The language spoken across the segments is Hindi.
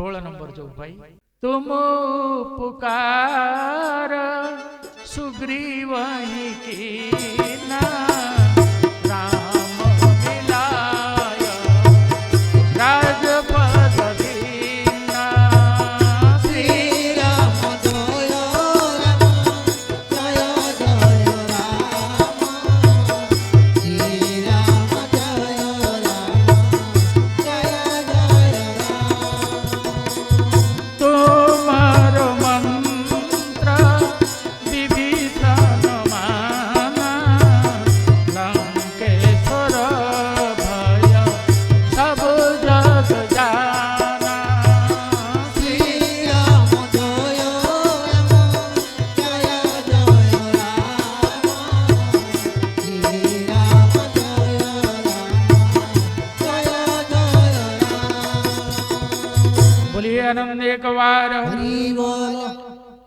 16 नंबर जो भाई, तुम पुकार सुग्रीव की ना राम मिलाय राजपद दीना। श्री राम जय राम जय जय राम श्री राम जय राम जय जय राम। तुम्हारो मंत्र विभीषण माना लंकेश्वर भय सब जग जाना। श्री राम जय राम जय जय राम श्री राम जय राम जय जय राम। बोलिए आनंद एक बार। हरि बोल।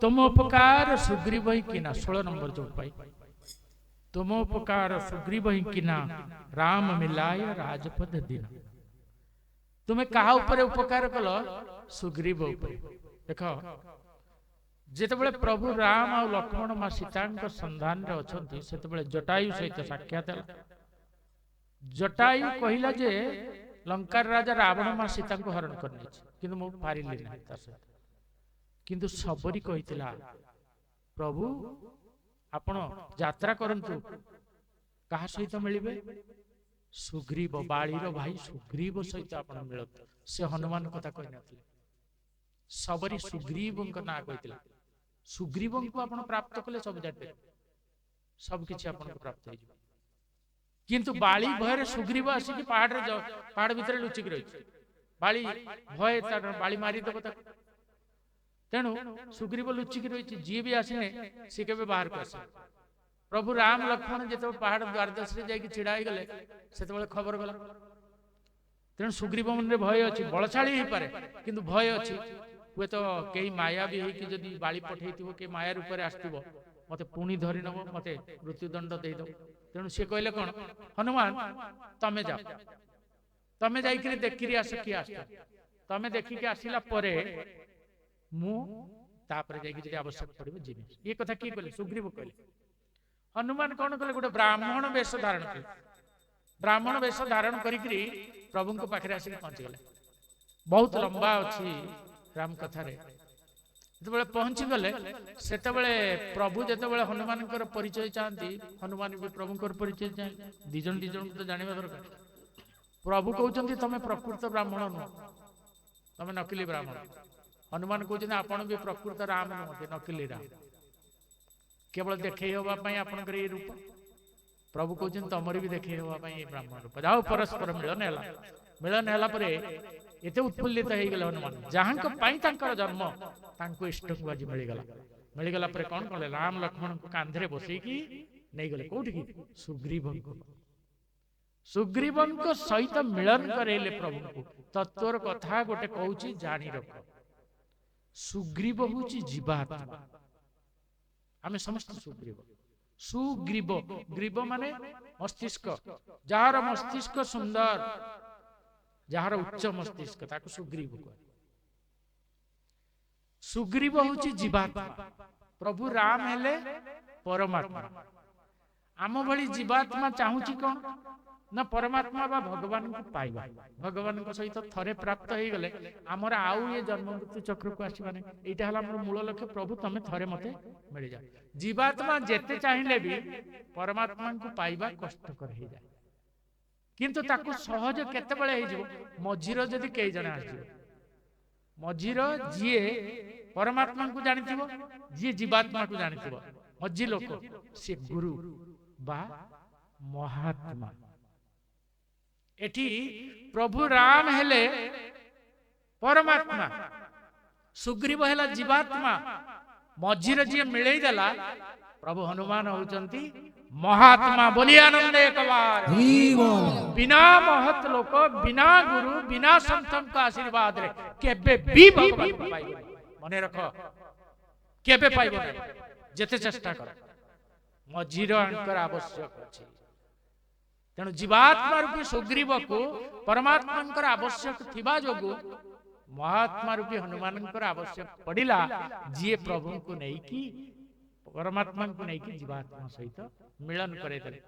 तुम उपकार सुग्रीव किना 16 नंबर जो पाई, तुम उपकार सुग्रीव किना राम मिलाय राजपद दीना। तुम्हें कहा ऊपर उपकार कल? सुग्रीव ऊपर। देख जितेबले प्रभु राम और लक्ष्मण मां सीता संधान रे अछंती सेतेबले जटायु सहित साक्षात ହେଲା। जटायु कहिला जे लंकार राजा रावण मां सीता को हरण करने किंतु मु पारिली नहीं ता सहित। किंतु सबरी कहितला प्रभु आपण यात्रा करंतु कहा सहित मिलिबे? सुग्रीव बाळीर भाई सुग्रीव सहित आपण मिलत। से हनुमान कथा कहि नथिले, सबरी सुग्रीव को ना कहितला। सुग्रीव को आपण प्राप्त कले सब जाते सब किछि आपण को प्राप्त हो जिवो। किंतु बाळी भୟରେ सुग्रीव आसी कि पहाड़ भितर लुचिक रही। बाळी भय तार बाळी मारी दब ताक। तेणु सुग्रीव लुचिक रही, जी भी आसने सी के बाहर को आसे। प्रभु राम लक्ष्मण जो पहाड़ द्वारदश जाकि छिड़ा गले से खबर गला। तेणु सुग्रीव मन में भय अच्छी, बलशाली हो पारे किंतु भय अच्छी। हुए तो कई माया भी होगी जदि बाली पठे कि माया रूप में आसव मत पुणी धरी नब मत मृत्युदंड देद। तेणु सी कहले कौन हनुमान तमें जाओ, तमें जाइए देखिरी आस किए आस, तमें देखिकी आसला मुझे आवश्यक पड़े जीवी। ये कथा किए कहले? सुग्रीव कहले। हनुमान कौन कले? गोटे ब्राह्मण वेश धारण कले। ब्राह्मण वेश धारण करी प्रभु को पाखे आसिक पहुंची गले। बहुत लंबा अच्छी राम कथा जो पहुंची गले से प्रभु जो हनुमान परिचय चाहती, हनुमान भी प्रभु परिचय चाहे। दिज तो जानवा दरकार। प्रभु कहते तुम प्रकृत ब्राह्मण नुह, तुम नकली ब्राह्मण। हनुमान कहते आपण भी प्रकृत राम नुहते, नकली राम। केवल देखे हाँपाई आपंकर ये रूप। प्रभु कहते तुमर भी देखे हाँपाई ब्राह्मण रूप। जाओ परस्पर मिलन है। मिलन है एत उत्फुल्लित हो गले हनुमान। जहाँ जन्म तांको इष्ट को आज मिलगला। मिलगला कौन कले? राम लक्ष्मण को कांधे बसईकी नहीं गले कौटी की? सुग्रीव को। सुग्रीव को सहित मिलन करेले प्रभु को। तत्वर कथा गोटे कहूँ जानी रख। सुग्रीव हूँ जीवात्मा। आम समस्त सुग्रीव। सुग्रीव ग्रीव माने मस्तिष्क, जार मस्तिष्क सुंदर, जार उच्च मस्तिष्क ताको सुग्रीव कह। सुग्रीव हूँ जीवात्मा। प्रभु राम हेले परमात्मा। आम भली जीवात्मा चाहूची कौन ना परमात्मा बा भगवान को पाइबा। भगवान को सहित थरे प्राप्त हो गले आमर आउ ये जन्म मृत्यु चक्र को आसवा नहीं। यहाँ है आम मूल लक्ष्य। प्रभु तुम थरे मते मिल जाए। जीवात्मा जेते चाहिए भी परमात्मा को पाइबा कष्टकर हो जाए। किंतु ताकू सहज केतेबेले हो मझीर जदि कई जने आसो मझीर जी परमात्मा को जानी जी जीवात्मा को जानी मझी लोक से गुरु बा महात्मा। एठी प्रभु राम हेले परमात्मा, सुग्रीव हेला जीवात्मा। मझीर जी मिलई देला प्रभु हनुमान होचंती महात्मा। बोलिए आनंद एक बार। बिना महत लोक, बिना गुरु, बिना संतन का आशीर्वाद रे केबे भी भगवान को पाइबो। मने रख केबे पाइबो नहीं, जेते चेष्टा कर। मझीर आंकर आवश्यक अछि। तेणु जीवात्मा रूपी सुग्रीव को परमात्मा आवश्यक थिबा जोगु महात्मा रूपी हनुमानଙ୍କର ଆବଶ୍ୟକ ପଡ଼ିଲା ଯିଏ ପ୍ରଭୁଙ୍କୁ ନେଇକି परमात्मा को नहीं जीवात्मा सहित मिलन करेदेले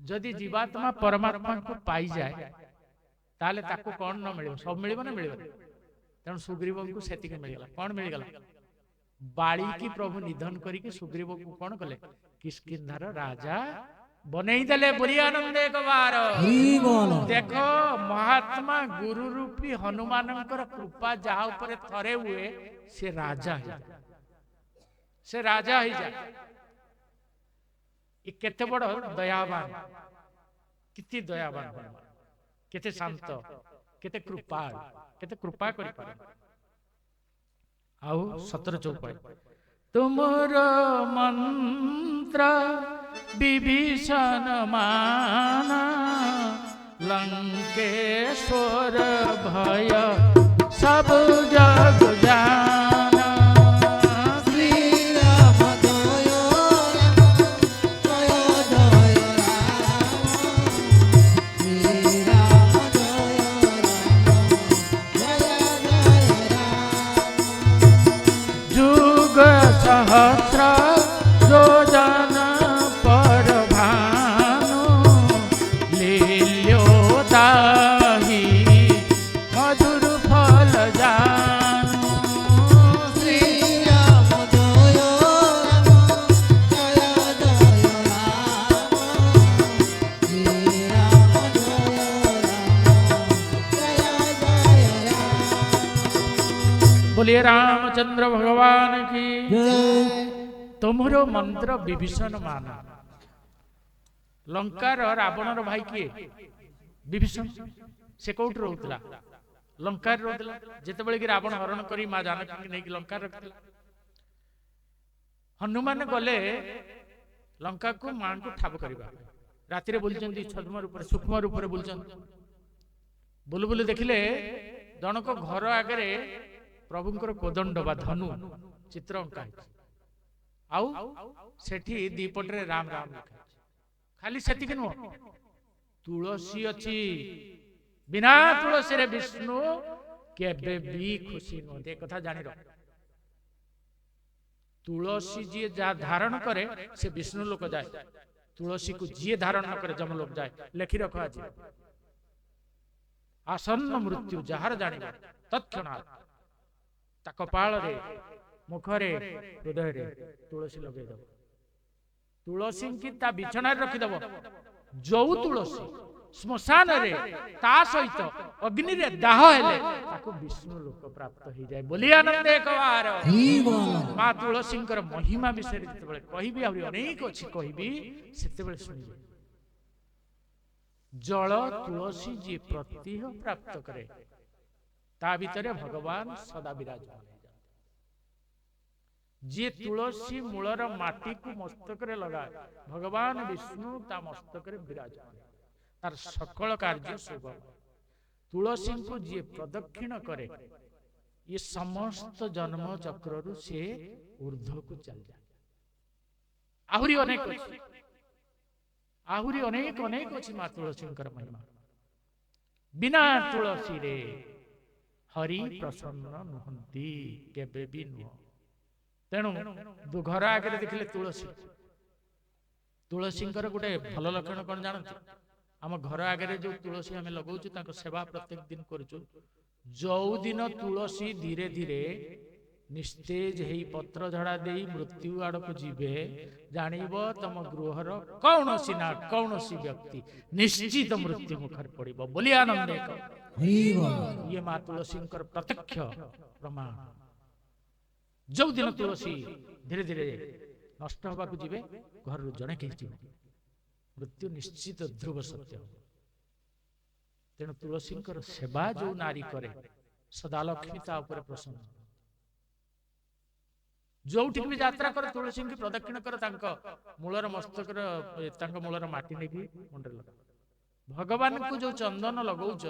जदि जीवात्मा परमात्मा को पाई जाए ताले ताको कौन न मिलिବ सब मिलिବ ना मिलिବ तेणु सुग्रीव को सेतिक मिलगला कौन मिलगला बाड़ी की प्रभु निधन करिके सुग्रीव को कौन कले किष्किंधार राजा बनेई देले बुरी आनंद एक बार हरि बोल देखो महात्मा गुरु रूपी हनुमानଙ୍କର कृपा जहा ऊपर थरे हुए से राजा है से राजा ही जा केते बड़ दयावान किति दयावान केते शांत केते कृपा करि पारे आउ 17 चौपाई तुमर मंत्र विभीषण माना लंकेश्वर भय सब जग जाना श्री राम जय जय राम श्री राम जय राम जुग सहस्र योजन पर भानु लील्योताहि मधुर फल जानु श्री राम जय राम जय जय राम श्री राम जय राम बोलिए रामचंद्र भगवान की जय तुमरो मंत्र विभीषण माना लंकार रावणर भाई किए विभीषण से कोठी रहउतला लंकार रहउतला जेतेबेले कि रावण हरण करी मां जानकी के नेकी लंका रखला हनुमान गले लंका को मां को ठाब करबा राति रे बोलचंदी छद्म रूप सूक्ष्म रूप रे बोलचंदी बुलु बुलु देखिले जनक घर आगे प्रभुंकर कोदंड बा धनु चित्र अंका है आउ सेठी दीपटरे राम राम लिखा खाली सेतिक नुह तुलसी अच्छी बिना तुलसी रे विष्णु केबे भी खुशी नुह दे कथा जानि रख तुलसी जी जा धारण करे से विष्णु लोक जाए तुलसी को जी धारण न करे जम लोक जाए लेखि रख आज आसन्न मृत्यु जहार जानि तत्क्षणात् ता कपाल रे मुखरे हृदय रे तुलसी लगे दब तुलसी की ता बिछना रखी दब जो तुलसी श्मशान रे ता सहित अग्नि रे दाह हेले ताको विष्णु लोक प्राप्त हो जाए बोली आनंद एक बार हरि बोल मां तुलसी महिमा विषय जेतेबेले कहिबी आहुरी अनेक अछि कहिबी सेतेबेले सुनिबे जल तुलसी जी प्रतिह प्राप्त करे ता भितरे भगवान सदा विराजमान जी तुलसी मूलर माटी को मस्तक रे लगाए भगवान विष्णु ता मस्तक रे विराजमान तार सकल कार्य शुभ तुलसी को जी प्रदक्षिण करे ये समस्त जन्म चक्र रु से ऊर्ध्व को चल जाए आहुरी अनेक अछि मां तुलसी महिमा बिना तुलसी रे हरि प्रसन्न नुहंती केबे भी नुह तेणु घर आगे देखिले तुलसी तुलसी गोटे भल लक्षण कौन जानते आम घर आगे जो तुलसी आम लगौचु ताको सेवा प्रत्येक दिन करूचु जो दिन तुलसी धीरे धीरे निस्तेज हेई पत्र झड़ा दे मृत्यु आड़ को जीवे जानिब तम गृहर कौनसी ना कौनसी व्यक्ति निश्चित मृत्यु मुखर पड़िब बोली आनंद एक हरि बोल ये मां तुलसी प्रत्यक्ष प्रमाण जो दिन तुलसी धीरे धीरे नष्ट होगा जीवे घर जड़े कहीं मृत्यु निश्चित ध्रुव सत्य तेणु तुलसी सेवा जो नारी करे सदा लक्ष्मी ता ऊपर प्रसन्न जो भी यात्रा कर तुलसी की प्रदक्षिण कर मूलर मस्तक मूलर माटी नहीं मुंडे लगा भगवान को जो चंदन लगौच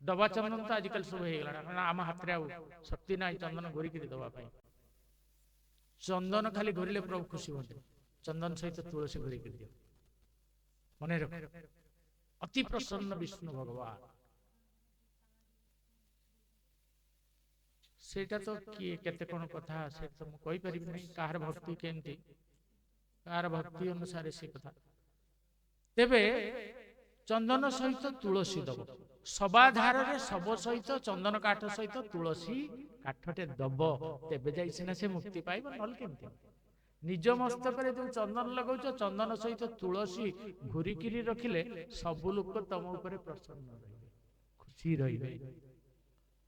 डबा चंदन तो आजिकल सब हो गला आम हाथ में शक्ति ना चंदन घोरिक दवा चंदन खाली घोरिले प्रभु खुशी होते चंदन सहित तुलसी घोरिक दियो मन रख अति प्रसन्न विष्णु भगवान ସେଇଟା ତ କିଏ କେତେ କଣ କଥା ସେ ତ ମୁଁ କହିପାରିବି ନାହିଁ କାହାର ଭକ୍ତି କେମିତି କାହାର ଭକ୍ତି ଅନୁସାରେ ସେ କଥା। ତେବେ ଚନ୍ଦନ ସହିତ ତୁଳସୀ ଦବ, ସବାଧାରରେ ଶବ ସହିତ ଚନ୍ଦନ କାଠ ସହିତ ତୁଳସୀ କାଠଟେ ଦବ, ତେବେ ଯାଇ ସିନା ସେ ମୁକ୍ତି ପାଇବ, ନହେଲେ କେମିତି? ନିଜ ମସ୍ତକରେ ଯୋଉ ଚନ୍ଦନ ଲଗାଉଛ, ଚନ୍ଦନ ସହିତ ତୁଳସୀ ଘୁରିକିରି ରଖିଲେ ସବୁ ଲୋକ ତମ ଉପରେ ପ୍ରସନ୍ନ ରହିବେ, ଖୁସି ରହିବେ,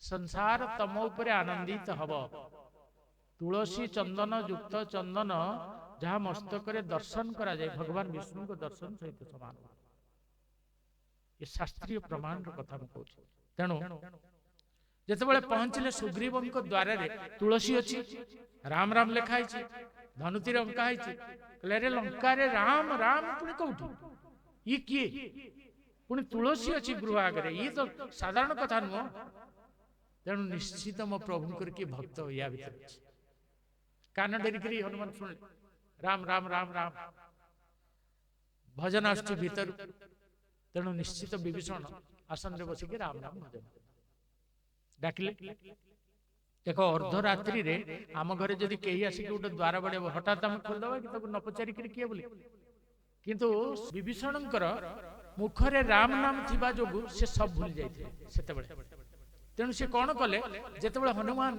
ସଂସାର ତମ ଉପରେ ଆନନ୍ଦିତ ହବ। ତୁଳସୀ ଚନ୍ଦନ ଯୁକ୍ତ ଚନ୍ଦନ ଯାହା ମସ୍ତକରେ ଦର୍ଶନ କରାଯାଏ ଭଗବାନ ବିଷ୍ଣୁଙ୍କ ଦର୍ଶନ ସହିତ ସମାନ। ଏ ଶାସ୍ତ୍ରୀୟ ପ୍ରମାଣର କଥା ମୁଁ କହୁଛି। ତେଣୁ ଯେତେବେଳେ ପହଞ୍ଚିଲେ ସୁଗ୍ରୀବଙ୍କ ଦ୍ୱାରରେ, ତୁଳସୀ ଅଛି, ରାମ ରାମ ଲେଖା ହେଇଛି, ଧନୁତୀରେ ଅଙ୍କା ହେଇଛି। କହିଲେ ଆରେ ଲଙ୍କାରେ ରାମ ରାମ ପୁଣି କୋଉଠି? ଇଏ କିଏ? ପୁଣି ତୁଳସୀ ଅଛି ଗୃହ ଆଗରେ, ଇଏ ତ ସାଧାରଣ କଥା ନୁହଁ। ତେଣୁ ନିଶ୍ଚିତ ମୋ ପ୍ରଭୁଙ୍କର କିଏ ଭକ୍ତ ୟା ଭିତରେ ଅଛି। କାନ ଡେରିକିରି ହନୁମାନ ଶୁଣିଲେ ରାମ ରାମ ରାମ ରାମ ଭଜନ ଆସୁଛି ଭିତରୁ। ତେଣୁ ନିଶ୍ଚିତ ବିଭୀଷଣ ଆସନରେ ବସିକି ରାମ ରାମ ଭଜନ ଡାକିଲେ। ଦେଖ ଅର୍ଦ୍ଧରାତ୍ରିରେ ଆମ ଘରେ ଯଦି କେହି ଆସିକି ଗୋଟେ ଦ୍ୱାର ବାଡେଇବ, ହଠାତ୍ ଆମେ ଖୋଲିଦବା କି ତାକୁ ନ ପଚାରିକିରି କିଏ ବୋଲି? କିନ୍ତୁ ବିଭୀଷଣଙ୍କର ମୁଖରେ ରାମ ନାମ ଥିବା ଯୋଗୁଁ ସେ ସବୁ ଭୁଲି ଯାଇଥିଲେ ସେତେବେଳେ। ତେଣୁ ସେ କଣ କଲେ, ଯେତେବେଳେ ହନୁମାନ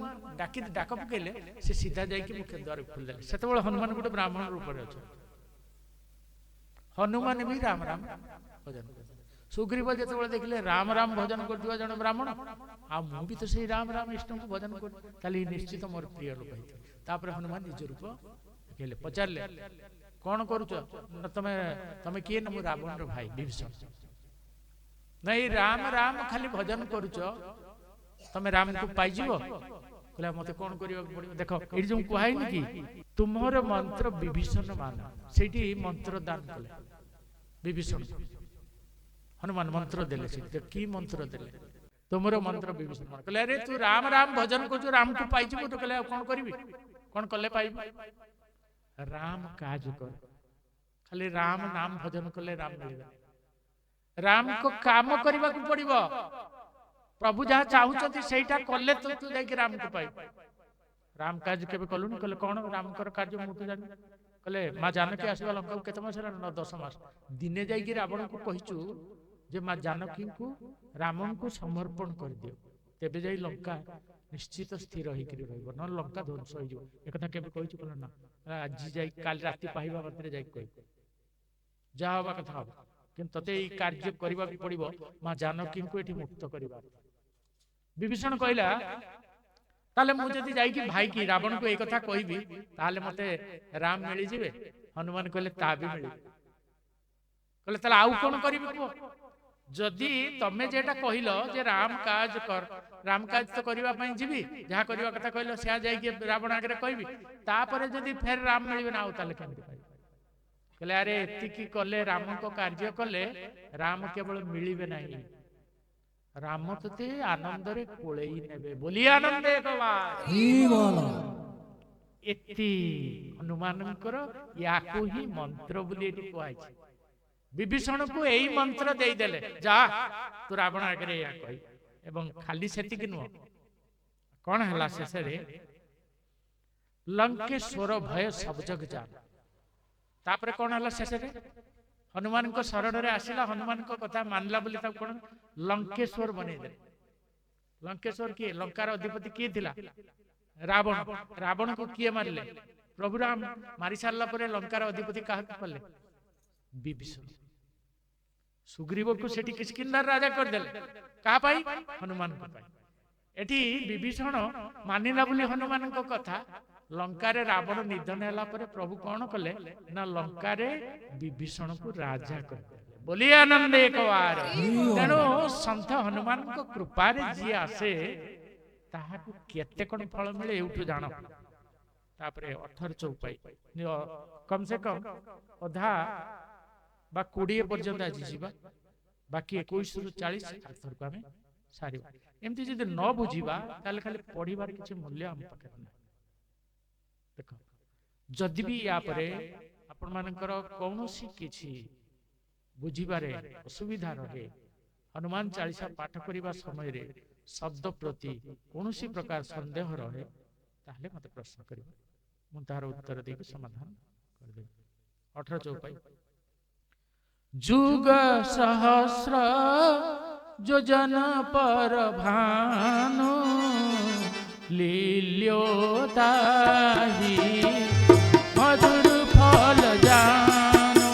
ଡାକ ପକେଇଲେ ସେ ସିଧା ଯାଇକି ମୁଖ୍ୟ ଦ୍ୱାର ଖୋଲିଦେଲେ। ସେତେବେଳେ ହନୁମାନ ଗୋଟେ ବ୍ରାହ୍ମଣ ରୂପରେ ଅଛନ୍ତି। ହନୁମାନ ବି ରାମ ରାମ ଭଜନ କଲେ। ସୁଗ୍ରୀବ ଯେତେବେଳେ ଦେଖିଲେ ରାମ ରାମ ଭଜନ କରୁଥିବା ଜଣେ ବ୍ରାହ୍ମଣ, ଆଉ ମୁଁ ବି ତ ସେଇ ରାମ ରାମ ଇଷ୍ଟଙ୍କୁ ଭଜନ କରୁ, ତାହେଲେ ନିଶ୍ଚିତ ମୋର ପ୍ରିୟ ଲୋକ ହେଇଥିବ। ତାପରେ ହନୁମାନ ନିଜ ରୂପ ଦେଖେଇଲେ, ପଚାରିଲେ କଣ କରୁଛ? ତମେ ତମେ କିଏ? ନା ମୁଁ ରାବଣର ଭାଇ ବିଭୀଷଣ। ନାଇଁ ରାମ ରାମ ଖାଲି ଭଜନ କରୁଛ, ତମେ ରାମକୁ ପାଇଯିବ? କହିଲା ମତେ କଣ କରିବାକୁ ପଡିବ? ଦେଖ ଏଠି ଯୋଉ କୁହାଇନି କି ତୁମର ମନ୍ତ୍ର ବିଭୀଷଣ ମାନ, ସେଇଠି ମନ୍ତ୍ର ଦାନ କଲେ ବିଭୀଷଣ। ହନୁମାନ ମନ୍ତ୍ର ଦେଲେ, କି ମନ୍ତ୍ର ଦେଲେ? ତୁମର ମନ୍ତ୍ର ବିଭୀଷଣ ମାନ। କହିଲେ ଆରେ ତୁ ରାମ ରାମ ଭଜନ କରୁଛୁ, ରାମକୁ ପାଇଯିବୁ? ତ କହିଲେ ଆଉ କଣ କରିବି? କଣ କଲେ ପାଇବି? ରାମ କାଜ କର, ଖାଲି ରାମ ନାମ ଭଜନ କଲେ ରାମ ମିଳିବ। ରାମକୁ କାମ କରିବାକୁ ପଡିବ। ପ୍ରଭୁ ଯାହା ଚାହୁଁଛନ୍ତି ସେଇଟା କଲେ ତୁ ଯାଇକି ରାମକୁ ପାଇବୁ। ରାମ କାର୍ଯ୍ୟ କେବେ କଲୁନି? କହିଲେ କଣ ରାମଙ୍କର କାର୍ଯ୍ୟ ମୁଁ ତ ଜାଣିନି। କହିଲେ ମା ଜାନକୀ ଆସିବା ଲଙ୍କାକୁ କେତେ ମାସ ହେଲା? 10 ମାସ। ଦିନେ ଯାଇକି ରାବଣକୁ କହିଛୁ ଯେ ମା ଜାନକୀଙ୍କୁ ରାମଙ୍କୁ ସମର୍ପଣ କରିଦିଅ, ତେବେ ଯାଇ ଲଙ୍କା ନିଶ୍ଚିତ ସ୍ଥିର ହେଇକିରି ରହିବ, ନହେଲେ ଲଙ୍କା ଧ୍ୱଂସ ହେଇଯିବ। ଏକଥା କେବେ କହିଛୁ? କହିଲେ ନା, ଆଜି ଯାଇ କାଲି ରାତି ପାଇବା ମାତ୍ରେ ଯାଇକି କହିବୁ, ଯାହା ହବା କଥା ହବ, କିନ୍ତୁ ତତେ ଏଇ କାର୍ଯ୍ୟ କରିବାକୁ ପଡିବ, ମା ଜାନକୀଙ୍କୁ ଏଠି ମୁକ୍ତ କରିବା। ବିଭୀଷଣ କହିଲା ତାହେଲେ ମୁଁ ଯଦି ଯାଇକି ଭାଇକି ରାବଣକୁ ଏଇ କଥା କହିବି, ତାହେଲେ ମତେ ରାମ ମିଳିଯିବେ? ହନୁମାନ କହିଲେ ତା ବି ମିଳିବ। କହିଲେ ତାହେଲେ ଆଉ କଣ କରିବି କୁହ? ଯଦି ତମେ ଯେଟା କହିଲ ଯେ ରାମ କାଜ କର, ରାମ କାଜ ତ କରିବା ପାଇଁ ଯିବି, ଯାହା କରିବା କଥା କହିଲ ସେହା ଯାଇକି ରାବଣ ଆଗରେ କହିବି, ତାପରେ ଯଦି ଫେର ରାମ ମିଳିବେ ନା, ଆଉ ତାହେଲେ କେମିତି ପାଇବି? କହିଲେ ଆରେ ଏତିକି କଲେ, ରାମଙ୍କ କାର୍ଯ୍ୟ କଲେ ରାମ କେବଳ ମିଳିବେ ନାହିଁ, ରାମ ତତେ ଆନନ୍ଦରେ କୋଳେଇ ନେବେ। ବୋଲି ଆନନ୍ଦେ ଏତି ହନୁମାନଙ୍କର ୟାକୁ ହିଁ ମନ୍ତ୍ର ବୋଲି ଏଠି କୁହାଯାଇଛି। ବିଭୀଷଣକୁ ଏଇ ମନ୍ତ୍ର ଦେଇଦେଲେ, ଯା ତୁ ରାବଣ ଆଗରେ ଏହା କହି। ଏବଂ ଖାଲି ସେତିକି ନୁହଁ, କଣ ହେଲା ଶେଷରେ? ଲଙ୍କେଶ୍ୱର ଭୟ ସବୁ ଜଗ ଜାନ। ତାପରେ କଣ ହେଲା ଶେଷରେ? ହନୁମାନଙ୍କ ଶରଣରେ ଆସିଲା, ହନୁମାନଙ୍କ କଥା ମାନିଲା ବୋଲି ତାକୁ କଣ ଲଙ୍କେଶ୍ୱର ବନେଇଦେଲେ। ଲଙ୍କେଶ୍ୱର କିଏ? ଲଙ୍କାର ଅଧିପତି କିଏ ଥିଲା? ରାବଣ। ରାବଣକୁ କିଏ ମାରିଲେ? ପ୍ରଭୁ ରାମ। ମାରି ସାରିଲା ପରେ ଲଙ୍କାର ଅଧିପତି କାହାକୁ କଲେ? ବିଭୀଷଣ। ସୁଗ୍ରୀବକୁ ସେଠି କିଷ୍କିନ୍ଧାର ରାଜା କରିଦେଲେ। କାହା ପାଇଁ? ହନୁମାନଙ୍କ ପାଇଁ। ଏଠି ବିଭୀଷଣ ମାନିଲା ବୋଲି ହନୁମାନଙ୍କ କଥା, ଲଙ୍କାରେ ରାବଣ ନିଧନ ହେଲା ପରେ ପ୍ରଭୁ କଣ କଲେ ନା ଲଙ୍କାରେ ବିଭୀଷଣକୁ ରାଜା କରିଦେଲେ। ବୋଲି ଆନନ୍ଦ ଏକବାର। ତେଣୁ ସନ୍ଥ ହନୁମାନଙ୍କ କୃପାରେ ଯିଏ ଆସେ ତାହାକୁ କେତେ କଣ ଫଳ ମିଳେ ଏଇଠୁ ଜାଣ। ତାପରେ 18 ଚୌପାଇ କମ ସେ କମ ଅଧା ବା 20 ପର୍ଯ୍ୟନ୍ତ ଆଜି ଯିବା, ବାକି 21 ରୁ 40 ଆଥରକୁ ଆମେ ସାରିବା। ଏମିତି ଯଦି ନ ବୁଝିବା ତାହେଲେ ଖାଲି ପଢିବାର କିଛି ମୂଲ୍ୟ ଆମ ପାଖରେ ନାହିଁ। ଦେଖ, ଯଦି ବି ୟା ପରେ ଆପଣ ମାନଙ୍କର କୌଣସି କିଛି ବୁଝିବାରେ ଅସୁବିଧା ରହେ, ହନୁମାନ ଚାଳିଶା ପାଠ କରିବା ସମୟରେ शब्द प्रति कौनसी प्रकार संदेह रहे ताहले मते प्रश्न करिब मु तार उत्तर देबी समाधान कर देबी 18 चौपाई जुग सहस्र योजन पर भानु लील्योताहि मधुर फल जानो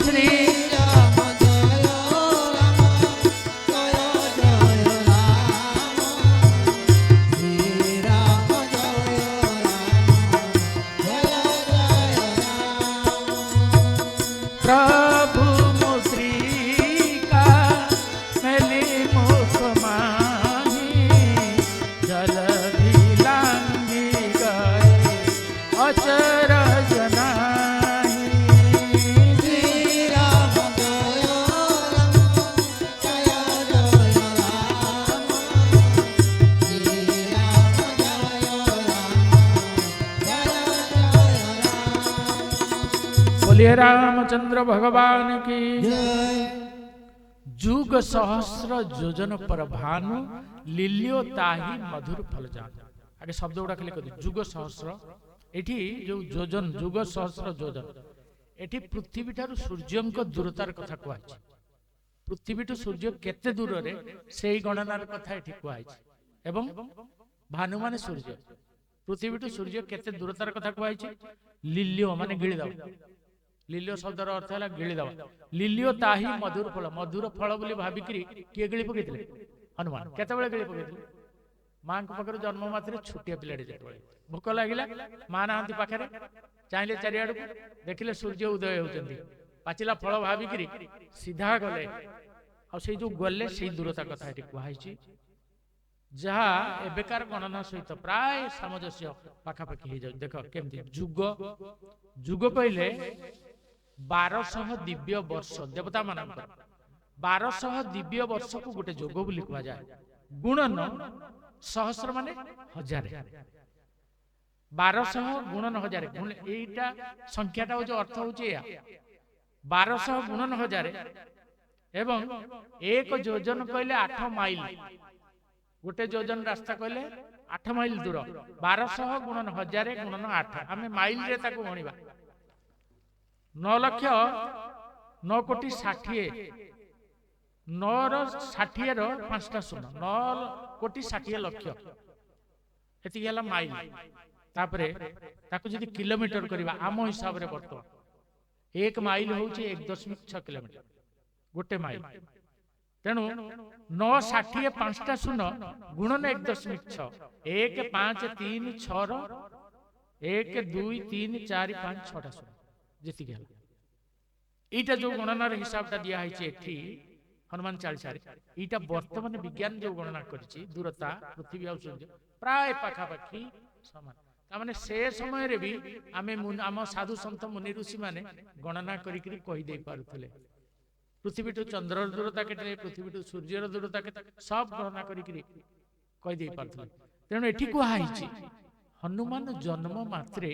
श्री राम जय राम जय जय राम श्री राम जय राम जय जय राम प्रभु मुद्रिका मेली मुख माही जलधि लांघी गए अचरज नाही श्री राम जय राम जय जय राम श्री राम जय राम बोलिए रामचंद्र भगवान की जय जुग सहस्र योजन पर भानु लील्यो ताही मधुर फल जान आगे शब्द गुड़ा खाली कर जुग सहस्र एठी जो योजन जुग सहस्र योजन एठी पृथ्वी ठारू सूर्यंक दूरतार कथा कहछि पृथ्वी टू सूर्य केते दूर रे सेही गणनार कथा एठी कहछि एवं भानु माने सूर्य पृथ्वी टू सूर्य केते दूरतार कथा कहछि लील्यो माने गिळि दब लील्यो शब्दर अर्थ है गिळि दब लील्यो ताही मधुर फल बोली भाबिकरी किए गिळि पकेइथिले हनुमान केतेबेले गिळि पकेइथिले मां को पाखरे जन्म मात्रे छोटिया पिलाडे जेतेबेले भोक लागिला मां नाहंती पाखरे चाहिले चारियाडू देखिले सूर्य उदय होचंदी पाचिला फल भाबिकरी सीधा गले आ सेई जो गले सेई दूरता कथा एठी कुहाइछि जहा एबेकार गणना सहित प्राय सामंजस्य पाखापाखि हो जाए देख केमती जुग जुग कहले 1200 दिव्य वर्ष देवता मानकर 1200 दिव्य वर्ष को गोटे जोग बोली कहा जाए गुणन सहस्र माने हजार 1200 गुणन हजार एटा संख्याटा हो जो अर्थ होचे या 1200 गुणन हजार एवं एक योजन कहले 8 माइल गोटे योजन रास्ता कहले 8 माइल दूर 1200 गुणन हजार गुणन 8 आमे माइल रे ताको गणिबा 9 लक्ष 9 कोटी 60 9 रो 60 रो 5टा शून्य 9 कोटी 60 लक्ष एति गेला माइल तापरे ताको जदि किलोमीटर करबा आम हिसाब रे बर्तमान 1 माइल होउची 1.6 किलोमीटर गोटे माइल तेणु 9 60 5टा शून्य गुणन 1.6 1 5 3 6 रो 1 2 3 4 5 6टा शून्य जीति गया एटा जो गणनार हिसाबटा दिया है एठी हनुमान चालीसा एटा वर्तमान विज्ञान जो गणना करिछि दूरता पृथ्वी और सूर्य प्राय पाखापाखि समान तामाने से समय रे भी आमे आम साधु सन्त मुनि ऋषि माने गणना करी कहि दे पारुथले पृथ्वी टू चंद्र दूरता केते पृथ्वी टू सूर्यर दूरता केते सब गणना करी कहि दे पारुथले तेणु एठी को हाइछि हनुमान जन्म मात्रे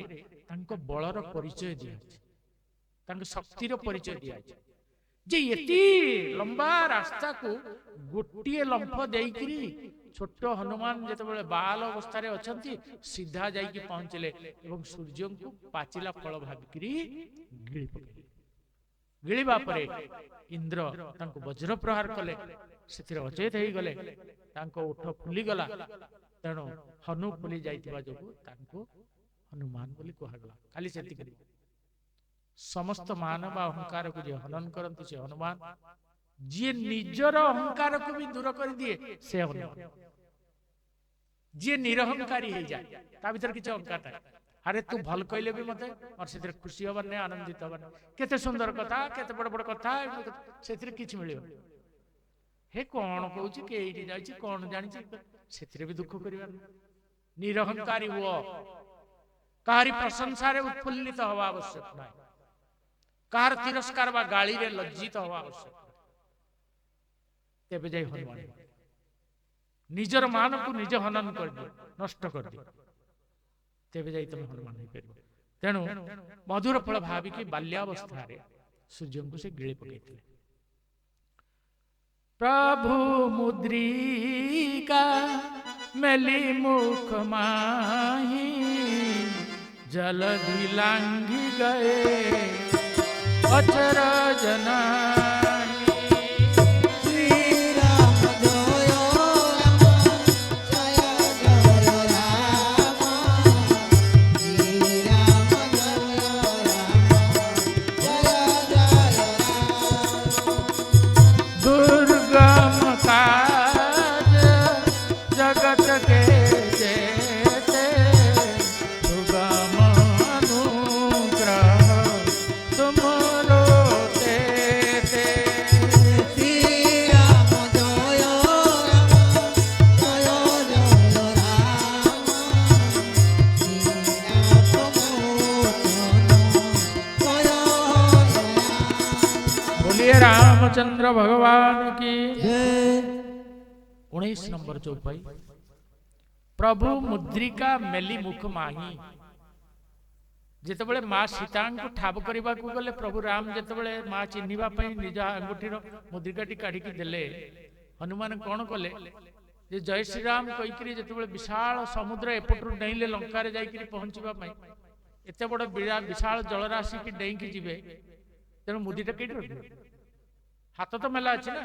तांको बलर परिचय दिया तांको शक्तिर परिचय दिया जे एती लंबा रास्ता को गोटिए लंफ देइकरी छोट हनुमान जते बेले बाल अवस्था रे अछंती सीधा जाई कि पहुंचले एवं सूर्य को पाचिला फल भाबिकरी गिळि पकेले गिळिबा परे इंद्र तांको वज्र प्रहार कले सेथिरे अचेत हेई गले तांको ओठ फुली गला तेणु हनु फुली जाइतिबा जोगु तांको हनुमान बोली कहगला खाली सेति करी समस्त मानव अहंकार को जे हनन करंती से हनुमान जे निजर अहंकार को भी दूर कर दिए से हनुमान जे निरहंकारी हो जाए ता भीतर किछ अहंकार था अरे तू भल कहले भी मते और सेतिर खुशी हबर ने आनंदित हबर केते सुंदर कथा केते बड़ बड़ कथा सेतिर किछ मिलियो हे कोन कहूची के एठी जाई छी कोन जानि छी सेतिर भी दुख करिवा निरहंकारी हुओ काहारी प्रशंसा रे उत्फुल्लित हवा आवश्यक नाही कार तिरस्कार बा गाली रे लज्जित हवा आवश्यक तेबे जाई हनुमान निजर मान को निज हनन कर दियो नष्ट कर दियो तेबे जाई तुम हनुमान हो परिबो तेनु मधुर फल भाबी कि बाल्यावस्था रे सूर्य को से गिळि पकेइथिले प्रभु मुद्रिका मेली मुख माही जलधि लांघी गए अचरज नाही। श्री राम जय राम जय जय राम श्री राम जय राम जय जय राम। दुर्गम काज जगत के जेते सुगम अनुग्रह तुमरो तेते। श्री राम जय राम जय जय राम श्री राम जय राम। बोलिए रामचंद्र भगवान की। जय 19 नंबर चौपाई। प्रभु मुद्रिका मेली मुख माही। जेतेबेले माँ सीता को ठाब करने को गले प्रभु राम जेतेबेले माँ चिन्हिबा पई निज अंगुठीर मुद्रिकाटी काढ़िकी देले हनुमान कौन कले जे जय श्री राम कहीकि जेतेबेले विशाल समुद्र एपटू डैले लंकार जाइकि पहुंचवा एते बड़ विशाल जलराशि की डैकी जीवे तेणु मुदिटा कईट रखिबे हाथ तो मेला अच्छी ना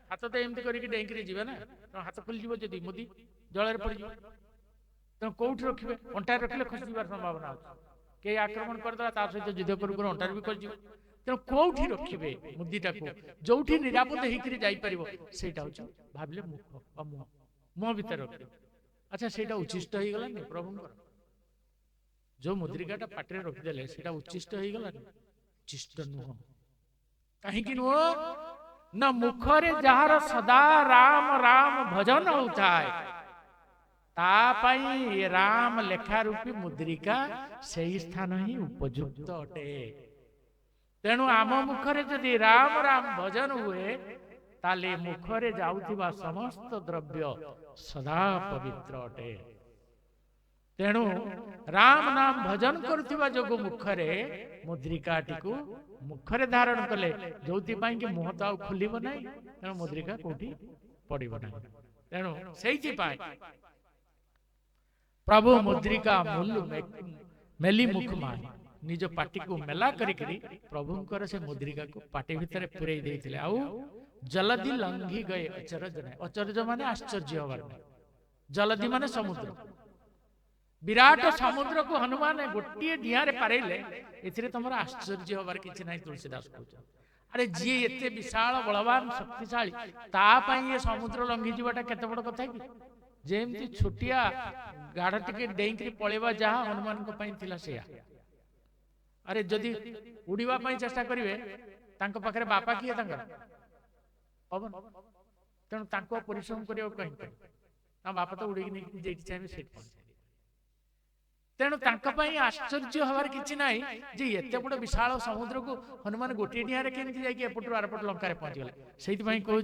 हाथ तो एमती करके डैकी जीवे ना हाथ खोलीज जदि मुदी जल पड़ तेणु कौटी रखिए अंटार रखिले खसी जबार संभावना अच्छे कई आक्रमण करदेला सहित युद्ध कर अंटार भी कर तेणु कौटी रखिए मुदीटा को जो निरापद होकर जापर से भाविले मुख मुह मुह भितर रखिए। अच्छा से उच्छिष्ट हो गलानी प्रभु जो मुद्रिकाटा पाटे रखिदे से उच्छिष्ट हो गलानी उच्छिष्ट नुह कहीं नुह न मुखरे जार सदा राम राम भजन होता है तापाई राम लेखा रूपी मुद्रिका से ही स्थान ही उपयुक्त अटे। तेणु आम मुखरे जदि राम राम भजन हुए ताले मुखरे जाउथिबा समस्त द्रव्य सदा पवित्र अटे। तेणु राम नाम भजन करुथिबा जोगु मुखरे मुद्रिकाटी को मुखरे धारण कले जो कि मुह तो खोलिब ना तेणु मुद्रिका कौटी पड़ब ना तेणु से प्रभु मुद्रिका मूल मेली मुख माही निज पाटी को मेला करी प्रभुंकर से मुद्रिका को पाटी भितर पूरे देते आउ जलधि लंघी गए अचरज ना अचरज माने आश्चर्य हबार ना जलधि माने समुद्र विराट समुद्र को हनुमान गोटे डिया पारे तुम आश्चर्य हबार किसी ना तुलसीदास कहते अरे जी एते विशाल बलवान शक्तिशाली तापाई ये समुद्र लंघी जावाटा केते बड़ कथा कि जेमती छोटिया गाढ़ टिके डेईकरी पळेबा जहा हनुमान को पई थिला सेया। अरे जदि उड़ीबा पई चेष्टा करिवे तांको पाखरे बापा किए तांकर पवन तेणु तांको परिश्रम करियो कहीं ता बापा तो उड़ी नहीं जेठी चाहे सेट पहुंचे तेणु आश्चर्य हबार किसी ना जे एत बड़ विशाल समुद्र को हनुमान गोटे डिया केमती जाकि एपटू आरपट लंकार पहुंचगले से कहूँ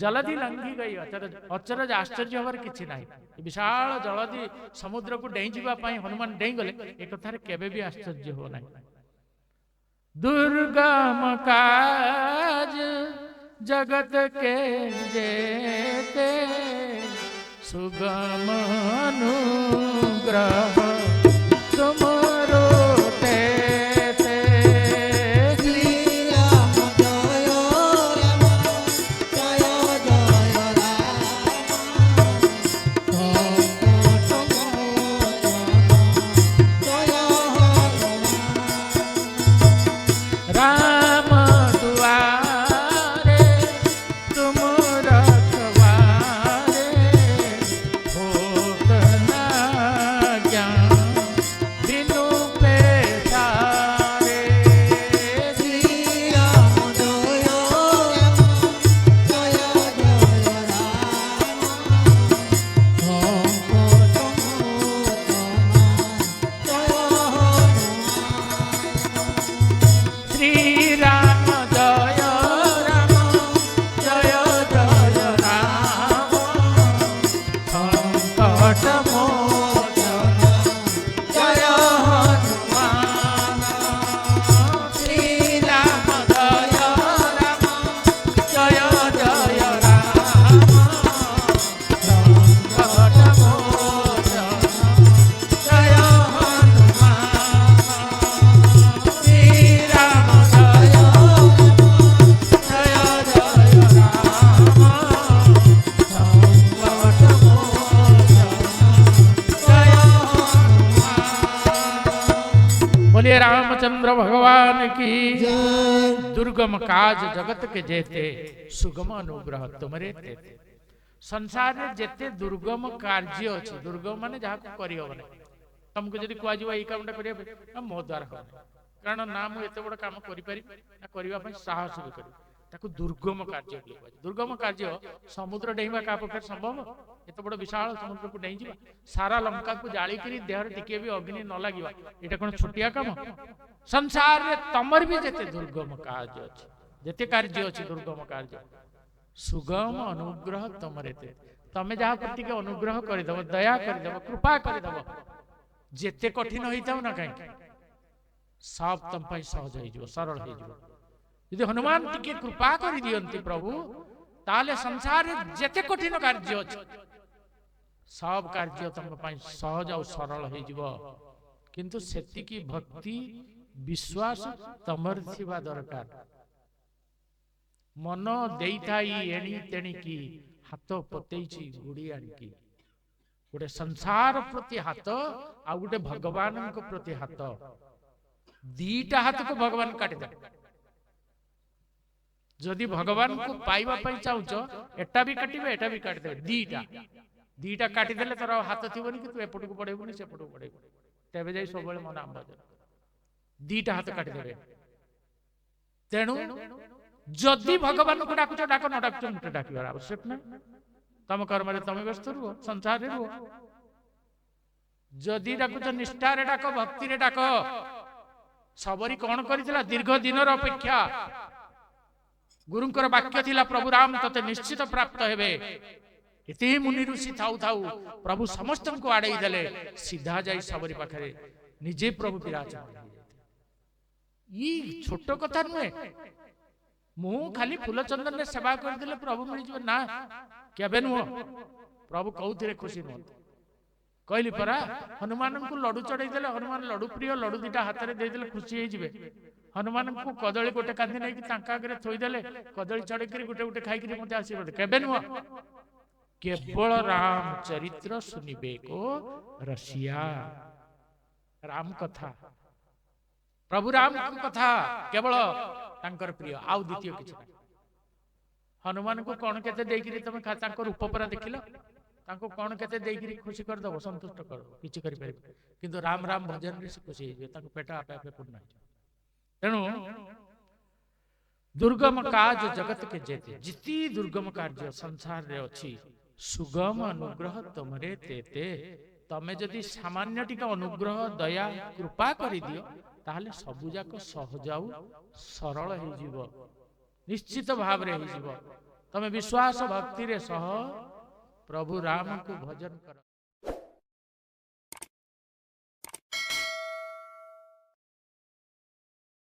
जलधि लंघी गई अचरज आश्चर्य हबार किसी ना विशाल जलधि समुद्र को डेई जावाई हनुमान डेई गले एक कथार केबे भी आश्चर्य हो ना। दुर्गम काज जगत के जेते सुगम अनुग्रह तुमरो तेते। श्री राम जय राम जय जय राम संकट मोचन जय हनुमान। राम दुआरे तुम रखवारे होत ना ज्ञान रामचंद्र भगवान की जय दुर्गम काज जगत के जेते सुगम अनुग्रह तुमरे तेते। संसार रे जेते दुर्गम कार्य अछि, दुर्गम माने जहा को करि हो नै, तुमको जदि कुआ जीवा एई कामटा करिया पे मो द्वारा हो नै, कारण ना मु एते बड़ काम करि पारि ना करिवा पई साहस भी करि, ताकू दुर्गम कार्य बोली कुआ। दुर्गम कार्य समुद्र डेइबा का पखे संभव, एते बड़ विशाल समुद्र को डेइ जीवा, सारा लंका को जाली करी देहर टिके भी अग्नि न लागिवा, एटा कोन छोटिया काम। संसार रे तमर भी जेते दुर्गम कार्य अछि, जेते कार्य अछि दुर्गम कार्य, सुगम अनुग्रह तमरे ते। तमे जहा पर टिके अनुग्रह करि दबो, दया करि दबो, कृपा करि दबो, जेते कठिन होइताउ ना काई सब तम पई सहज होई जिवो, सरल होई जिवो। यदि हनुमान टिके कृपा करि दियंती प्रभु, ताले संसार रे जेते कठिन कार्य अछि सब कार्य तम पई सहज और सरल होई जिवो। किंतु सेति की भक्ति विश्वास तमर थिबा दरकार। मन देइथाई एणी तेणी की हाथ पतेइछि गुड़ी आणकी। गोटे संसार प्रति हाथ आ गोटे भगवान को प्रति हाथ, दीटा हाथ को भगवान काटि दे। जदि भगवान को पाइबा पई चाहुच एटा भी काटिबे एटा भी काटि देबे, दीटा दीटा काटि देले तोर हाथ थिबोनी कि तू एपट को पड़ेबोनी सेपट को पड़ेबोनी, तेबे जाई सबले मन नाम भजन। दीटा हाथ काटि देबे। तेणु जदि भगवान को डाकुच डाक, न डाकुच मुटे डाकिबार आवश्यक ना। तम कर्म रे तमे व्यस्त रुहो, संसार रे रुहो। जदि डाकुच निष्ठा रे डाक, भक्ति रे डाक। सबरी कोन करितला दीर्घ दिन र अपेक्षा गुरुंकर वाक्य थिला प्रभु राम तते निश्चित प्राप्त हेबे। इति मुनि ऋषि थाउ थाउ प्रभु समस्त को आड़े देले, सीधा जाई सबरी पाखरे निजे प्रभु विराजमान। ई छोट कथा नुहे, मु खाली फूल चंदन ने सेवा कर दिले प्रभु मिल जिवो ना, केबे नुह। प्रभु कौथिरे खुशी नुह, कहली परा हनुमान को लडू चढ़ाई देले, हनुमान लडू प्रिय, लडू दीटा हाथ रे दे देले खुशी होई जिवे। हनुमान को कदली गोटे कांदी नै कि तांका आगे थोई देले, कदली चढ़ाई करी गोटे गोटे खाई करी मते आशीर्वाद, केबे नुह। केवल राम चरित्र सुनिबे को रसिया। राम कथा, प्रभु राम को कथा केवल तांकर प्रिय, आउ द्वितीय किछ नै। हनुमान को कोन केते देई करी तमे तांकर रूप परा देखिलो, तांको कोन केते देई करी खुशी कर दबो, संतुष्ट कर दबो, किछ करि पारि। किंतु राम राम भजन रे खुशी होई जे, तांको पेट आपे आपे पूर्ण होई। तेणु दुर्गम काज जगत के जेते, जिति दुर्गम कार्य संसार रे अछि सुगम अनुग्रह तमरे तेते। तमे जदि सामान्य टिका अनुग्रह दया कृपा करि दियो, ताहले सबु जाक सहज आउ सरल होई जिवो, निश्चित भाव रे होई जिवो। तमे विश्वास भक्ति रे सह प्रभु राम को भजन कर।